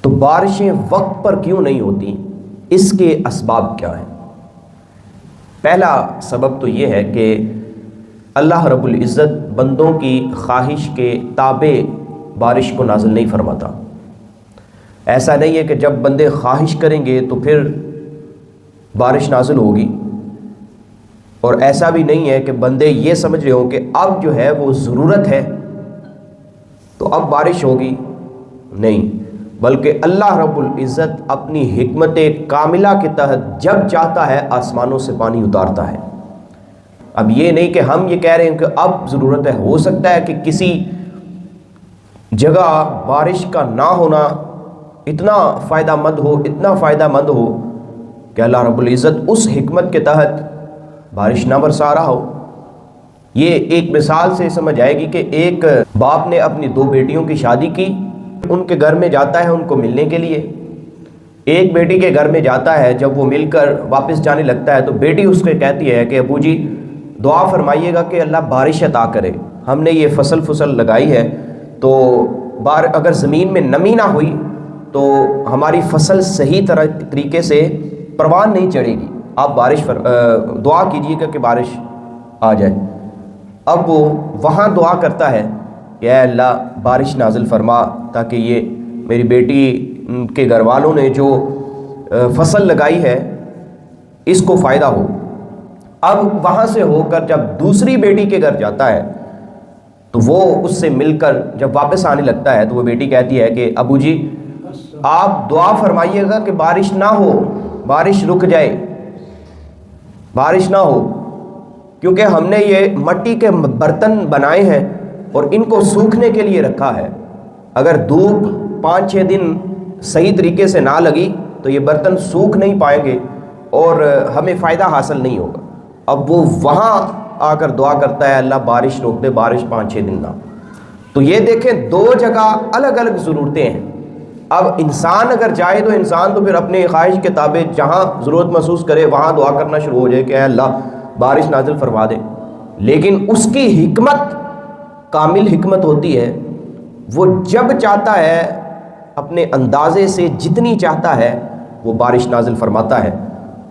تو بارشیں وقت پر کیوں نہیں ہوتی؟ اس کے اسباب کیا ہیں؟ پہلا سبب تو یہ ہے کہ اللہ رب العزت بندوں کی خواہش کے تابع بارش کو نازل نہیں فرماتا۔ ایسا نہیں ہے کہ جب بندے خواہش کریں گے تو پھر بارش نازل ہوگی، اور ایسا بھی نہیں ہے کہ بندے یہ سمجھ رہے ہوں کہ اب جو ہے وہ ضرورت ہے تو اب بارش ہوگی، نہیں، بلکہ اللہ رب العزت اپنی حکمت کاملہ کے تحت جب چاہتا ہے آسمانوں سے پانی اتارتا ہے۔ اب یہ نہیں کہ ہم یہ کہہ رہے ہیں کہ اب ضرورت ہے، ہو سکتا ہے کہ کسی جگہ بارش کا نہ ہونا اتنا فائدہ مند ہو، اتنا فائدہ مند ہو کہ اللہ رب العزت اس حکمت کے تحت بارش نہ برسا رہا ہو۔ یہ ایک مثال سے سمجھ آئے گی کہ ایک باپ نے اپنی دو بیٹیوں کی شادی کی، ان کے گھر میں جاتا ہے ان کو ملنے کے لیے۔ ایک بیٹی کے گھر میں جاتا ہے، جب وہ مل کر واپس جانے لگتا ہے تو بیٹی اس کے کہتی ہے کہ ابو جی دعا فرمائیے گا کہ اللہ بارش عطا کرے، ہم نے یہ فصل لگائی ہے تو اگر زمین میں نمی نہ ہوئی تو ہماری فصل صحیح طریقے سے پروان نہیں چڑھے گی، آپ دعا کیجیے گا کہ بارش آ جائے۔ اب وہ وہاں دعا کرتا ہے کہ اے اللہ بارش نازل فرما تاکہ یہ میری بیٹی کے گھر والوں نے جو فصل لگائی ہے اس کو فائدہ ہو۔ اب وہاں سے ہو کر جب دوسری بیٹی کے گھر جاتا ہے تو وہ اس سے مل کر جب واپس آنے لگتا ہے تو وہ بیٹی کہتی ہے کہ ابو جی آپ دعا فرمائیے گا کہ بارش نہ ہو، بارش رک جائے، بارش نہ ہو، کیونکہ ہم نے یہ مٹی کے برتن بنائے ہیں اور ان کو سوکھنے کے لیے رکھا ہے، اگر دھوپ 5-6 دن صحیح طریقے سے نہ لگی تو یہ برتن سوکھ نہیں پائیں گے اور ہمیں فائدہ حاصل نہیں ہوگا۔ اب وہ وہاں آ کر دعا کرتا ہے اللہ بارش روک دے، بارش 5-6 دن نہ۔ تو یہ دیکھیں دو جگہ الگ الگ ضرورتیں ہیں۔ اب انسان اگر چاہے تو انسان تو پھر اپنے خواہش کے تابع جہاں ضرورت محسوس کرے وہاں دعا کرنا شروع ہو جائے کہ اے اللہ بارش نازل فرما دے، لیکن اس کی حکمت کامل حکمت ہوتی ہے، وہ جب چاہتا ہے اپنے اندازے سے جتنی چاہتا ہے وہ بارش نازل فرماتا ہے۔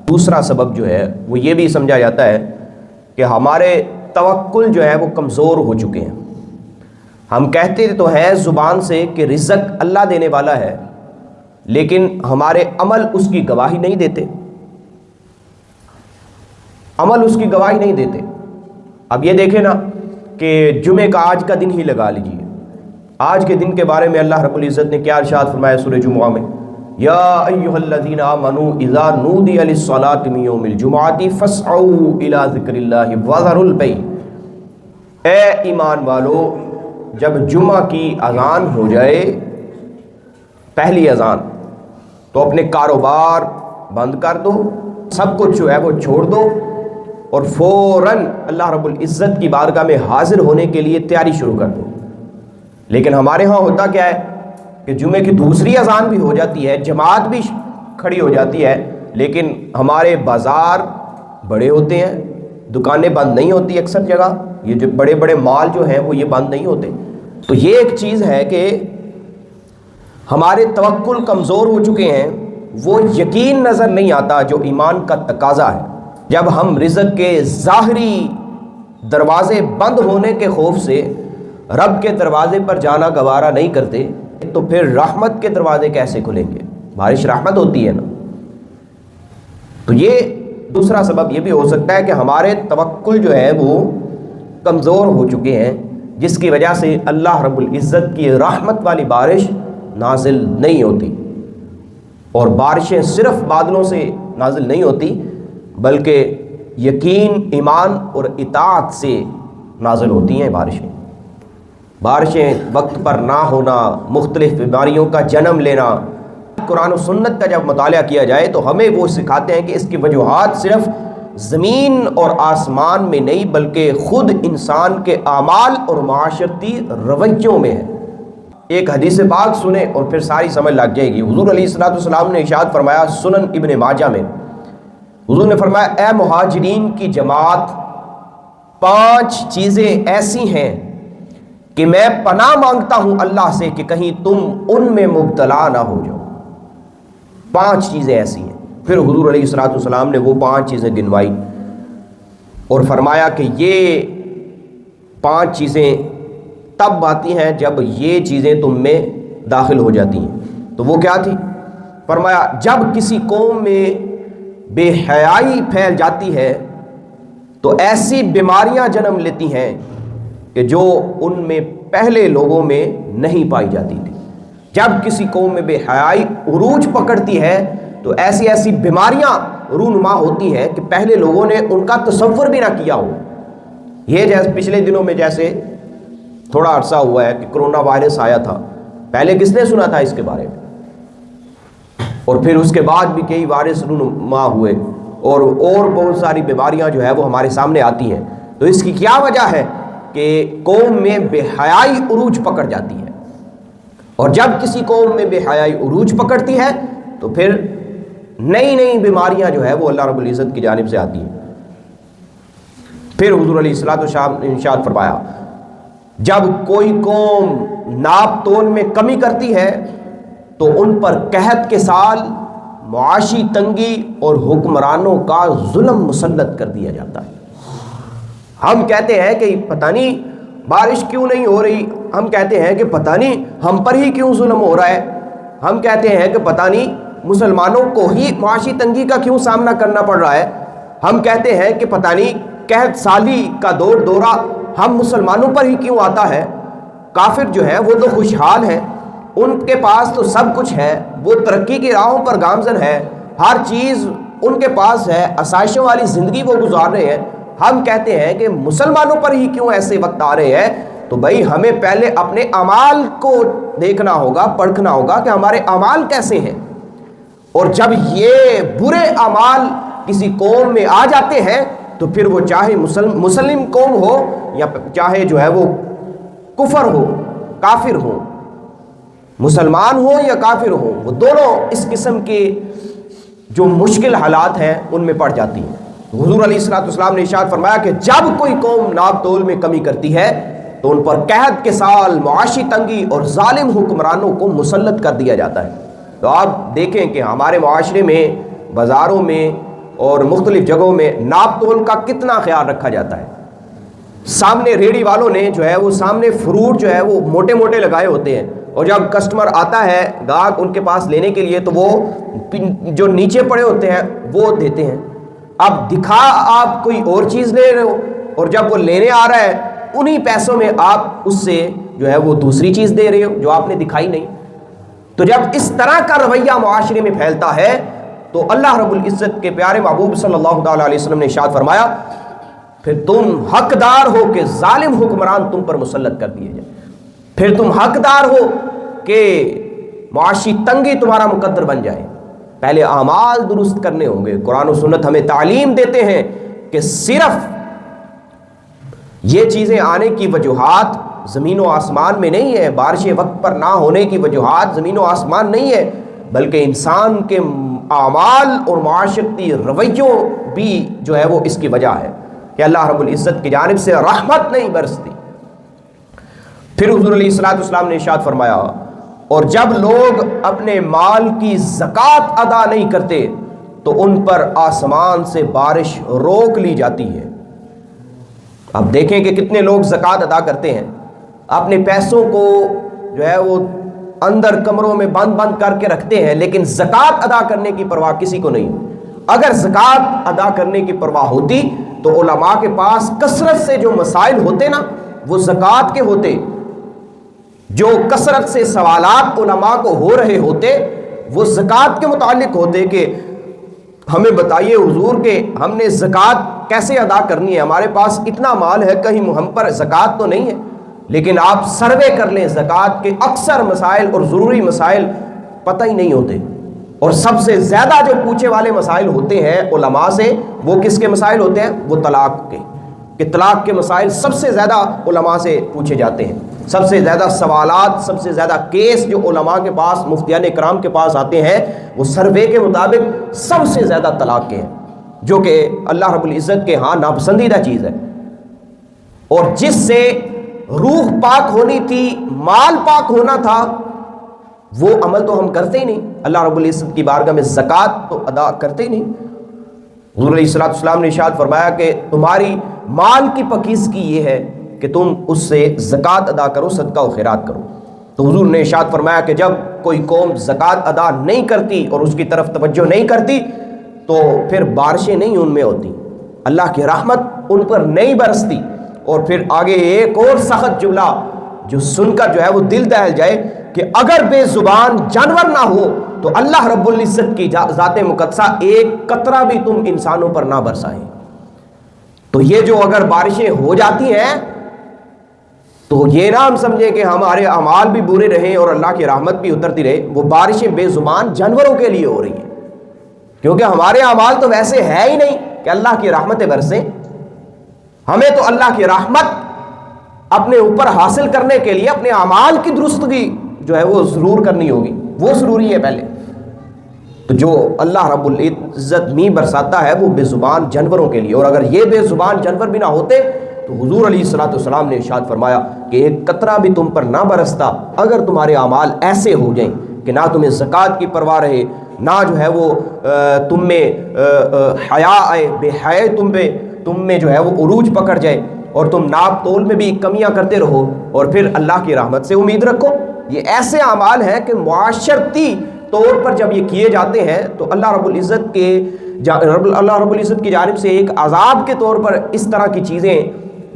دوسرا سبب جو ہے وہ یہ بھی سمجھا جاتا ہے کہ ہمارے توکل جو ہے وہ کمزور ہو چکے ہیں۔ ہم کہتے تو ہیں زبان سے کہ رزق اللہ دینے والا ہے، لیکن ہمارے عمل اس کی گواہی نہیں دیتے، عمل اس کی گواہی نہیں دیتے۔ اب یہ دیکھیں نا کہ جمعے کا آج کا دن ہی لگا لیجیے، آج کے دن کے بارے میں اللہ رب العزت نے کیا ارشاد فرمایا سورہ جمعہ میں؟ یا ایھا الذین آمنوا اذا نودی للصلاۃ من یوم الجمعۃ فاسعوا الی ذکر اللہ وذروا البیع۔ اے ایمان والو، جب جمعہ کی اذان ہو جائے، پہلی اذان، تو اپنے کاروبار بند کر دو، سب کچھ جو ہے وہ چھوڑ دو اور فوراً اللہ رب العزت کی بارگاہ میں حاضر ہونے کے لیے تیاری شروع کر دو۔ لیکن ہمارے ہاں ہوتا کیا ہے کہ جمعے کی دوسری اذان بھی ہو جاتی ہے، جماعت بھی کھڑی ہو جاتی ہے، لیکن ہمارے بازار بڑے ہوتے ہیں، دکانیں بند نہیں ہوتی اکثر جگہ، یہ جو بڑے بڑے مال جو ہیں وہ یہ بند نہیں ہوتے۔ تو یہ ایک چیز ہے کہ ہمارے توکل کمزور ہو چکے ہیں، وہ یقین نظر نہیں آتا جو ایمان کا تقاضا ہے۔ جب ہم رزق کے ظاہری دروازے بند ہونے کے خوف سے رب کے دروازے پر جانا گوارا نہیں کرتے تو پھر رحمت کے دروازے کیسے کھلیں گے؟ بارش رحمت ہوتی ہے نا۔ تو یہ دوسرا سبب یہ بھی ہو سکتا ہے کہ ہمارے توکل جو ہے وہ کمزور ہو چکے ہیں، جس کی وجہ سے اللہ رب العزت کی رحمت والی بارش نازل نہیں ہوتی۔ اور بارشیں صرف بادلوں سے نازل نہیں ہوتی بلکہ یقین، ایمان اور اطاعت سے نازل ہوتی ہیں بارشیں۔ بارشیں وقت پر نہ ہونا، مختلف بیماریوں کا جنم لینا، قرآن و سنت کا جب مطالعہ کیا جائے تو ہمیں وہ سکھاتے ہیں کہ اس کی وجوہات صرف زمین اور آسمان میں نہیں بلکہ خود انسان کے اعمال اور معاشرتی رویوں میں ہے۔ ایک حدیث پاک سنیں اور پھر ساری سمجھ لگ جائے گی۔ حضور علیہ السلام نے ارشاد فرمایا سنن ابن ماجہ میں، حضور نے فرمایا اے مہاجرین کی جماعت، 5 چیزیں ایسی ہیں کہ میں پناہ مانگتا ہوں اللہ سے کہ کہیں تم ان میں مبتلا نہ ہو جاؤ۔ 5 چیزیں ایسی ہیں۔ پھر حضور علیہ الصلوۃ والسلام نے وہ 5 چیزیں گنوائی اور فرمایا کہ یہ 5 چیزیں تب آتی ہیں جب یہ چیزیں تم میں داخل ہو جاتی ہیں۔ تو وہ کیا تھی؟ فرمایا جب کسی قوم میں بے حیائی پھیل جاتی ہے تو ایسی بیماریاں جنم لیتی ہیں کہ جو ان میں پہلے لوگوں میں نہیں پائی جاتی تھی۔ جب کسی قوم میں بے حیائی عروج پکڑتی ہے تو ایسی ایسی بیماریاں رونما ہوتی ہیں کہ پہلے لوگوں نے ان کا تصور بھی نہ کیا ہو۔ یہ جیسے پچھلے دنوں میں جیسے تھوڑا عرصہ ہوا ہے کہ کرونا وائرس آیا تھا، پہلے کس نے سنا تھا اس کے بارے میں؟ اور پھر اس کے بعد بھی کئی وائرس رونما ہوئے اور بہت ساری بیماریاں جو ہے وہ ہمارے سامنے آتی ہیں۔ تو اس کی کیا وجہ ہے کہ قوم میں بے حیائی عروج پکڑ جاتی ہے، اور جب کسی قوم میں بے حیائی عروج پکڑتی ہے تو پھر نئی نئی بیماریاں جو ہے وہ اللہ رب العزت کی جانب سے آتی ہیں۔ پھر حضور علیہ الصلوۃ والسلام نے ارشاد فرمایا جب کوئی قوم ناپ تول میں کمی کرتی ہے تو ان پر قحط کے سال، معاشی تنگی اور حکمرانوں کا ظلم مسلط کر دیا جاتا ہے۔ ہم کہتے ہیں کہ پتہ نہیں بارش کیوں نہیں ہو رہی، ہم کہتے ہیں کہ پتہ نہیں ہم پر ہی کیوں ظلم ہو رہا ہے، ہم کہتے ہیں کہ پتہ نہیں مسلمانوں کو ہی معاشی تنگی کا کیوں سامنا کرنا پڑ رہا ہے، ہم کہتے ہیں کہ پتہ نہیں قحط سالی کا دورہ ہم مسلمانوں پر ہی کیوں آتا ہے۔ کافر جو ہے وہ تو خوشحال ہیں، ان کے پاس تو سب کچھ ہے، وہ ترقی کی راہوں پر گامزن ہے، ہر چیز ان کے پاس ہے، آسائشوں والی زندگی وہ گزار رہے ہیں۔ ہم کہتے ہیں کہ مسلمانوں پر ہی کیوں ایسے وقت آ رہے ہیں؟ تو بھائی ہمیں پہلے اپنے اعمال کو دیکھنا ہوگا، پرکھنا ہوگا کہ ہمارے اعمال کیسے ہیں، اور جب یہ برے اعمال کسی قوم میں آ جاتے ہیں تو پھر وہ چاہے مسلم قوم ہو یا چاہے جو ہے وہ کفر ہو، کافر ہو، مسلمان ہو یا کافر ہو، وہ دونوں اس قسم کے جو مشکل حالات ہیں ان میں پڑ جاتی ہیں۔ حضور علیہ الصلوۃ والسلام نے ارشاد فرمایا کہ جب کوئی قوم ناپ تول میں کمی کرتی ہے تو ان پر قحط کے سال، معاشی تنگی اور ظالم حکمرانوں کو مسلط کر دیا جاتا ہے۔ تو آپ دیکھیں کہ ہمارے معاشرے میں، بازاروں میں اور مختلف جگہوں میں ناپ تول کا کتنا خیال رکھا جاتا ہے۔ سامنے ریڑھی والوں نے جو ہے وہ سامنے فروٹ جو ہے وہ موٹے موٹے لگائے ہوتے ہیں، اور جب کسٹمر آتا ہے گاہک ان کے پاس لینے کے لیے تو وہ جو نیچے پڑے ہوتے ہیں وہ دیتے ہیں۔ اب دکھا آپ کوئی اور چیز لے رہے ہو، اور جب وہ لینے آ رہا ہے انہی پیسوں میں آپ اس سے جو ہے وہ دوسری چیز دے رہے ہو جو آپ نے دکھائی نہیں۔ تو جب اس طرح کا رویہ معاشرے میں پھیلتا ہے تو اللہ رب العزت کے پیارے محبوب صلی اللہ تعالیٰ علیہ وسلم نے ارشاد فرمایا پھر تم حقدار ہو کہ ظالم حکمران تم پر مسلط کر دیے جائیں، پھر تم حقدار ہو کہ معاشی تنگی تمہارا مقدر بن جائے۔ پہلے اعمال درست کرنے ہوں گے۔ قرآن و سنت ہمیں تعلیم دیتے ہیں کہ صرف یہ چیزیں آنے کی وجوہات زمین و آسمان میں نہیں ہے، بارشیں وقت پر نہ ہونے کی وجوہات زمین و آسمان نہیں ہے، بلکہ انسان کے اعمال اور معاشرتی رویوں بھی جو ہے وہ اس کی وجہ ہے کہ اللہ رب العزت کی جانب سے رحمت نہیں برستی۔ پھر حضور علیہ الصلوۃ والسلام نے ارشاد فرمایا اور جب لوگ اپنے مال کی زکوٰۃ ادا نہیں کرتے تو ان پر آسمان سے بارش روک لی جاتی ہے۔ اب دیکھیں کہ کتنے لوگ زکوٰۃ ادا کرتے ہیں، اپنے پیسوں کو جو ہے وہ اندر کمروں میں بند کر کے رکھتے ہیں، لیکن زکوٰۃ ادا کرنے کی پرواہ کسی کو نہیں۔ اگر زکوٰۃ ادا کرنے کی پرواہ ہوتی تو علماء کے پاس کثرت سے جو مسائل ہوتے نا وہ زکوٰۃ کے ہوتے، جو کثرت سے سوالات علماء کو ہو رہے ہوتے وہ زکوٰۃ کے متعلق ہوتے کہ ہمیں بتائیے حضور کہ ہم نے زکوٰۃ کیسے ادا کرنی ہے، ہمارے پاس اتنا مال ہے، کہیں ہم پر زکوٰۃ تو نہیں ہے۔ لیکن آپ سروے کر لیں، زکوٰۃ کے اکثر مسائل اور ضروری مسائل پتہ ہی نہیں ہوتے، اور سب سے زیادہ جو پوچھے والے مسائل ہوتے ہیں علماء سے وہ کس کے مسائل ہوتے ہیں؟ وہ طلاق کے، کہ طلاق کے مسائل سب سے زیادہ علماء سے پوچھے جاتے ہیں۔ سب سے زیادہ سوالات، سب سے زیادہ کیس جو علماء کے پاس، مفتیان کرام کے پاس آتے ہیں وہ سروے کے مطابق سب سے زیادہ طلاق کے ہیں، جو کہ اللہ رب العزت کے ہاں ناپسندیدہ چیز ہے، اور جس سے روح پاک ہونی تھی، مال پاک ہونا تھا، وہ عمل تو ہم کرتے ہی نہیں۔ اللہ رب العزت کی بارگاہ میں زکوٰۃ تو ادا کرتے ہی نہیں۔ حضور علیہ السلام نے ارشاد فرمایا کہ تمہاری مال کی پاکیزگی یہ ہے کہ تم اس سے زکوٰۃ ادا کرو، صدقہ و خیرات کرو۔ تو حضور نے ارشاد فرمایا کہ جب کوئی قوم زکوٰۃ ادا نہیں کرتی اور اس کی طرف توجہ نہیں کرتی تو پھر بارشیں نہیں ان میں ہوتی، اللہ کی رحمت ان پر نہیں برستی۔ اور پھر آگے ایک اور سخت جملہ جو سن کر جو ہے وہ دل دہل جائے کہ اگر بے زبان جانور نہ ہو تو اللہ رب العزت کی ذات مقدسہ ایک قطرہ بھی تم انسانوں پر نہ برسائیں۔ تو یہ جو اگر بارشیں ہو جاتی ہیں تو یہ نہ ہم سمجھیں کہ ہمارے اعمال بھی برے رہیں اور اللہ کی رحمت بھی اترتی رہے، وہ بارشیں بے زبان جانوروں کے لیے ہو رہی ہیں، کیونکہ ہمارے اعمال تو ویسے ہے ہی نہیں کہ اللہ کی رحمتیں برسیں۔ ہمیں تو اللہ کی رحمت اپنے اوپر حاصل کرنے کے لیے اپنے اعمال کی درستگی جو ہے وہ ضرور کرنی ہوگی، وہ ضروری ہے پہلے۔ تو جو اللہ رب العزت می برساتا ہے وہ بے زبان جانوروں کے لیے، اور اگر یہ بے زبان جانور بھی نہ ہوتے تو حضور علیہ السلام نے ارشاد فرمایا کہ ایک قطرہ بھی تم پر نہ برستا اگر تمہارے اعمال ایسے ہو جائیں کہ نہ تمہیں زکوٰۃ کی پرواہ رہے، نہ جو ہے وہ تم میں حیا آئے، بے حیا تم میں جو ہے وہ عروج پکڑ جائے، اور تم ناپ تول میں بھی کمیاں کرتے رہو، اور پھر اللہ کی رحمت سے امید رکھو۔ یہ ایسے اعمال ہیں کہ معاشرتی طور پر جب یہ کیے جاتے ہیں تو اللہ رب العزت کی جانب سے ایک عذاب کے طور پر اس طرح کی چیزیں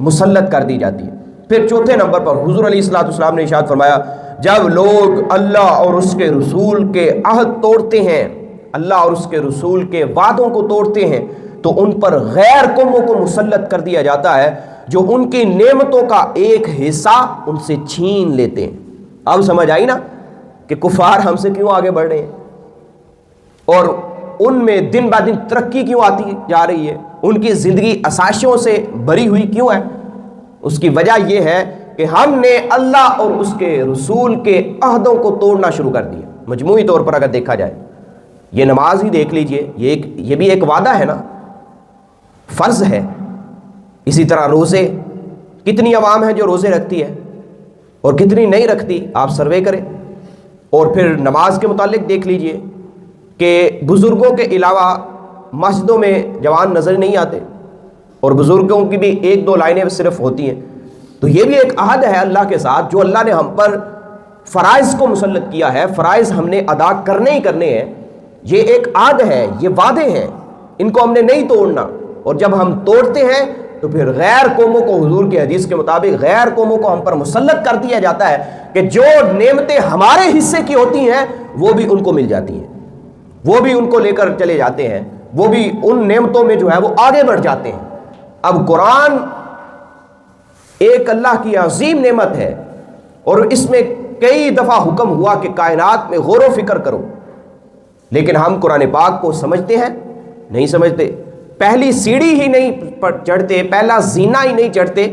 مسلط کر دی جاتی ہیں۔ پھر چوتھے نمبر پر حضور علیہ السلام نے ارشاد فرمایا جب لوگ اللہ اور اس کے رسول کے عہد توڑتے ہیں، اللہ اور اس کے رسول کے وعدوں کو توڑتے ہیں، تو ان پر غیر قوموں کو مسلط کر دیا جاتا ہے جو ان کی نعمتوں کا ایک حصہ ان سے چھین لیتے ہیں۔ اب سمجھ آئی نا کہ کفار ہم سے کیوں آگے بڑھ رہے ہیں اور ان میں دن بہ دن ترقی کیوں آتی جا رہی ہے، ان کی زندگی آسائشوں سے بھری ہوئی کیوں ہے؟ اس کی وجہ یہ ہے کہ ہم نے اللہ اور اس کے رسول کے عہدوں کو توڑنا شروع کر دیا۔ مجموعی طور پر اگر دیکھا جائے، یہ نماز ہی دیکھ لیجئے، یہ بھی ایک وعدہ ہے نا، فرض ہے۔ اسی طرح روزے، کتنی عوام ہے جو روزے رکھتی ہے اور کتنی نہیں رکھتی، آپ سروے کریں۔ اور پھر نماز کے متعلق دیکھ لیجئے کہ بزرگوں کے علاوہ مسجدوں میں جوان نظر نہیں آتے، اور بزرگوں کی بھی ایک دو لائنیں صرف ہوتی ہیں۔ تو یہ بھی ایک عہد ہے اللہ کے ساتھ، جو اللہ نے ہم پر فرائض کو مسلط کیا ہے، فرائض ہم نے ادا کرنے ہی کرنے ہیں۔ یہ ایک عہد ہے، یہ وعدے ہیں، ان کو ہم نے نہیں توڑنا۔ اور جب ہم توڑتے ہیں تو پھر غیر قوموں کو، حضور کی حدیث کے مطابق غیر قوموں کو ہم پر مسلط کر دیا جاتا ہے کہ جو نعمتیں ہمارے حصے کی ہوتی ہیں وہ بھی ان کو مل جاتی ہیں، وہ بھی ان کو لے کر چلے جاتے ہیں، وہ بھی ان نعمتوں میں جو ہے وہ آگے بڑھ جاتے ہیں۔ اب قرآن ایک اللہ کی عظیم نعمت ہے، اور اس میں کئی دفعہ حکم ہوا کہ کائنات میں غور و فکر کرو، لیکن ہم قرآن پاک کو سمجھتے ہیں؟ نہیں سمجھتے۔ پہلی سیڑھی ہی نہیں چڑھتے، پہلا زینہ ہی نہیں چڑھتے،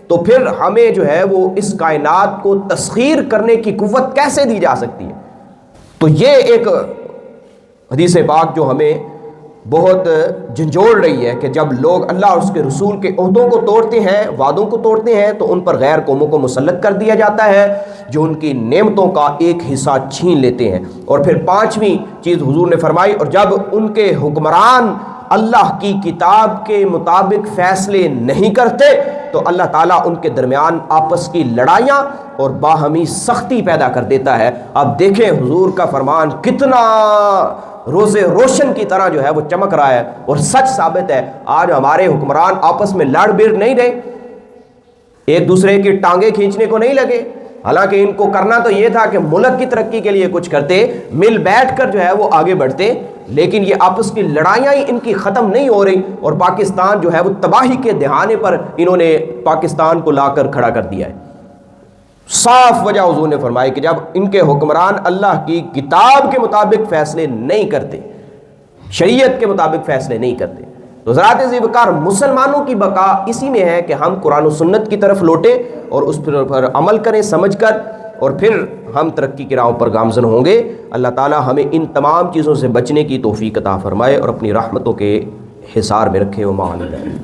تو پھر ہمیں جو ہے وہ اس کائنات کو تسخیر کرنے کی قوت کیسے دی جا سکتی ہے؟ تو یہ ایک حدیث پاک جو ہمیں بہت جھنجھوڑ رہی ہے کہ جب لوگ اللہ اور اس کے رسول کے عہدوں کو توڑتے ہیں، وعدوں کو توڑتے ہیں، تو ان پر غیر قوموں کو مسلط کر دیا جاتا ہے جو ان کی نعمتوں کا ایک حصہ چھین لیتے ہیں۔ اور پھر پانچویں چیز حضور نے فرمائی، اور جب ان کے حکمران اللہ کی کتاب کے مطابق فیصلے نہیں کرتے تو اللہ تعالیٰ ان کے درمیان آپس کی لڑائیاں اور باہمی سختی پیدا کر دیتا ہے۔ اب دیکھیں حضور کا فرمان کتنا روز روشن کی طرح جو ہے وہ چمک رہا ہے اور سچ ثابت ہے۔ آج ہمارے حکمران آپس میں لڑ بھڑ نہیں رہے، ایک دوسرے کی ٹانگیں کھینچنے کو نہیں لگے، حالانکہ ان کو کرنا تو یہ تھا کہ ملک کی ترقی کے لیے کچھ کرتے، مل بیٹھ کر جو ہے وہ آگے بڑھتے، لیکن یہ آپس کی لڑائیاں ہی ان کی ختم نہیں ہو رہی، اور پاکستان جو ہے وہ تباہی کے دہانے پر انہوں نے پاکستان کو لا کر کھڑا کر دیا ہے۔ صاف وجہ حضور نے فرمائی کہ جب ان کے حکمران اللہ کی کتاب کے مطابق فیصلے نہیں کرتے، شریعت کے مطابق فیصلے نہیں کرتے، تو ذرات ذیوقار مسلمانوں کی بقا اسی میں ہے کہ ہم قرآن و سنت کی طرف لوٹیں اور اس پر عمل کریں سمجھ کر، اور پھر ہم ترقی کی راہوں پر گامزن ہوں گے۔ اللہ تعالی ہمیں ان تمام چیزوں سے بچنے کی توفیق عطا فرمائے اور اپنی رحمتوں کے حصار میں رکھے۔ وما علینا۔